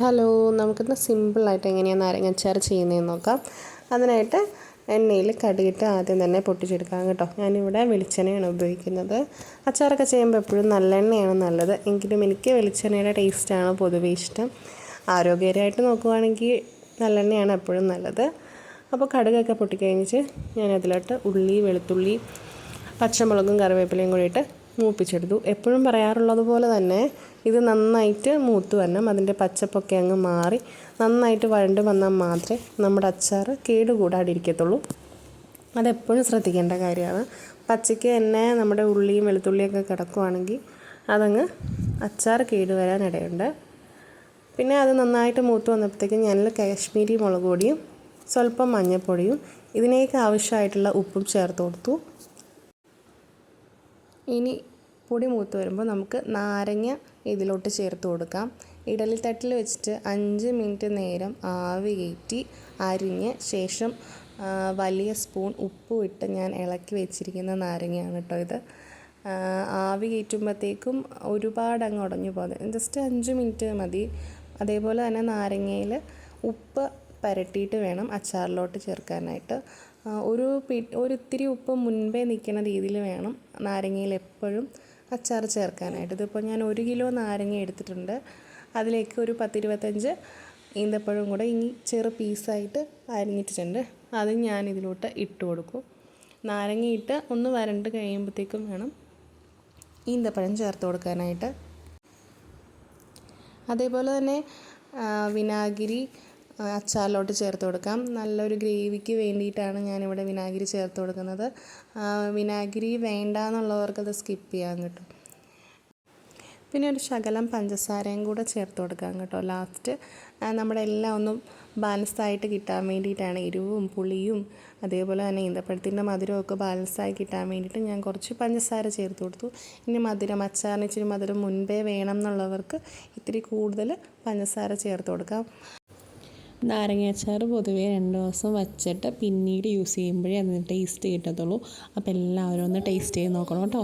Hello, നമുക്കിന്ന് സിമ്പിളായിട്ട് എങ്ങനെയാണ് നാരങ്ങാച്ചാർ ചെയ്യുന്നതെന്ന് നോക്കാം. അതിനായിട്ട് എണ്ണയിൽ കടുകിട്ട് ആദ്യം തന്നെ പൊട്ടിച്ചെടുക്കാം കേട്ടോ. ഞാനിവിടെ വെളിച്ചെണ്ണയാണ് ഉപയോഗിക്കുന്നത്. അച്ചാറൊക്കെ ചെയ്യുമ്പോൾ എപ്പോഴും നല്ലെണ്ണയാണ് നല്ലത്. എങ്കിലും എനിക്ക് വെളിച്ചെണ്ണയുടെ ടേസ്റ്റാണ് പൊതുവേ ഇഷ്ടം. ആരോഗ്യകരമായിട്ട് നോക്കുവാണെങ്കിൽ നല്ലെണ്ണയാണ് എപ്പോഴും നല്ലത്. അപ്പോൾ കടുകൊക്കെ പൊട്ടിക്കഴിഞ്ഞിട്ട് ഞാനതിലോട്ട് ഉള്ളി, വെളുത്തുള്ളി, പച്ചമുളകും കറിവേപ്പിലയും കൂടിയിട്ട് മൂപ്പിച്ചെടുത്തു. എപ്പോഴും പറയാറുള്ളത് പോലെ തന്നെ ഇത് നന്നായിട്ട് മൂത്ത് വരണം. അതിൻ്റെ പച്ചപ്പൊക്കെ അങ്ങ് മാറി നന്നായിട്ട് വഴണ്ട് വന്നാൽ മാത്രമേ നമ്മുടെ അച്ചാർ കേടുകൂടാതിരിക്കത്തുള്ളൂ. അതെപ്പോഴും ശ്രദ്ധിക്കേണ്ട കാര്യമാണ്. പച്ചയ്ക്ക് തന്നെ നമ്മുടെ ഉള്ളിയും വെളുത്തുള്ളിയൊക്കെ കിടക്കുവാണെങ്കിൽ അതങ്ങ് അച്ചാർ കേടുവരാനിടയുണ്ട്. പിന്നെ അത് നന്നായിട്ട് മൂത്ത് വന്നപ്പോഴത്തേക്കും ഞാൻ കാശ്മീരി മുളക് പൊടിയും സ്വല്പം മഞ്ഞൾപ്പൊടിയും ഇതിനേക്ക് ആവശ്യമായിട്ടുള്ള ഉപ്പും ചേർത്ത് കൊടുത്തു. ഇനി പൊടി മൂത്ത് വരുമ്പോൾ നമുക്ക് നാരങ്ങ ഇതിലോട്ട് ചേർത്ത് കൊടുക്കാം. ഇഡലി തട്ടിൽ വെച്ചിട്ട് 5 മിനിറ്റ് നേരം ആവി കയറ്റി അരിഞ്ഞ് ശേഷം വലിയ സ്പൂൺ ഉപ്പും ഇട്ട് ഞാൻ ഇളക്കി വെച്ചിരിക്കുന്ന നാരങ്ങയാണ് കേട്ടോ ഇത്. ആവി കയറ്റുമ്പോഴത്തേക്കും ഒരുപാട് അങ്ങ് ഉടഞ്ഞു പോകുന്നത്, ജസ്റ്റ് 5 മിനിറ്റ് മതി. അതേപോലെ തന്നെ നാരങ്ങയിൽ ഉപ്പ് പുരട്ടിയിട്ട് വേണം അച്ചാറിലോട്ട് ചേർക്കാനായിട്ട്. ഒരിത്തിരി ഉപ്പ് മുൻപേ നിൽക്കുന്ന രീതിയിൽ വേണം നാരങ്ങയിൽ എപ്പോഴും അച്ചാർ ചേർക്കാനായിട്ട്. ഇതിപ്പോൾ ഞാൻ 1 കിലോ നാരങ്ങ എടുത്തിട്ടുണ്ട്. അതിലേക്ക് ഒരു 10-25 ഈന്തപ്പഴം കൂടെ ഇനി ചെറു പീസായിട്ട് അരിഞ്ഞിട്ടുണ്ട്. അത് ഞാൻ ഇതിലോട്ട് ഇട്ട് കൊടുക്കും. നാരങ്ങ ഇട്ട് ഒന്ന് വരണ്ട് കഴിയുമ്പോഴത്തേക്കും വേണം ഈന്തപ്പഴം ചേർത്ത് കൊടുക്കാനായിട്ട്. അതേപോലെ തന്നെ വിനാഗിരി അച്ചാറിലോട്ട് ചേർത്ത് കൊടുക്കാം. നല്ലൊരു ഗ്രേവിക്ക് വേണ്ടിയിട്ടാണ് ഞാനിവിടെ വിനാഗിരി ചേർത്ത് കൊടുക്കുന്നത്. വിനാഗിരി വേണ്ട എന്നുള്ളവർക്കത് സ്കിപ്പ് ചെയ്യാൻ കേട്ടോ. പിന്നെ ഒരു ശകലം പഞ്ചസാരയും കൂടെ ചേർത്ത് കൊടുക്കാം കേട്ടോ ലാസ്റ്റ്. നമ്മുടെ എല്ലാം ഒന്നും ബാലൻസായിട്ട് കിട്ടാൻ വേണ്ടിയിട്ടാണ്. എരിവും പുളിയും അതേപോലെ തന്നെ ഈന്തപ്പഴത്തിൻ്റെ മധുരമൊക്കെ ബാലൻസായി കിട്ടാൻ വേണ്ടിയിട്ട് ഞാൻ കുറച്ച് പഞ്ചസാര ചേർത്ത് കൊടുത്തു. ഇനി അച്ചാറിന് ഇച്ചിരി മധുരം മുൻപേ വേണം എന്നുള്ളവർക്ക് ഇത്തിരി കൂടുതൽ പഞ്ചസാര ചേർത്ത് കൊടുക്കാം. നാരങ്ങ അച്ചാർ പൊതുവേ 2 ദിവസം വച്ചിട്ട് പിന്നീട് യൂസ് ചെയ്യുമ്പോഴേ അതിന് ടേസ്റ്റ് കിട്ടത്തുള്ളൂ. അപ്പോൾ എല്ലാവരും ഒന്ന് ടേസ്റ്റ് ചെയ്ത് നോക്കണം കേട്ടോ.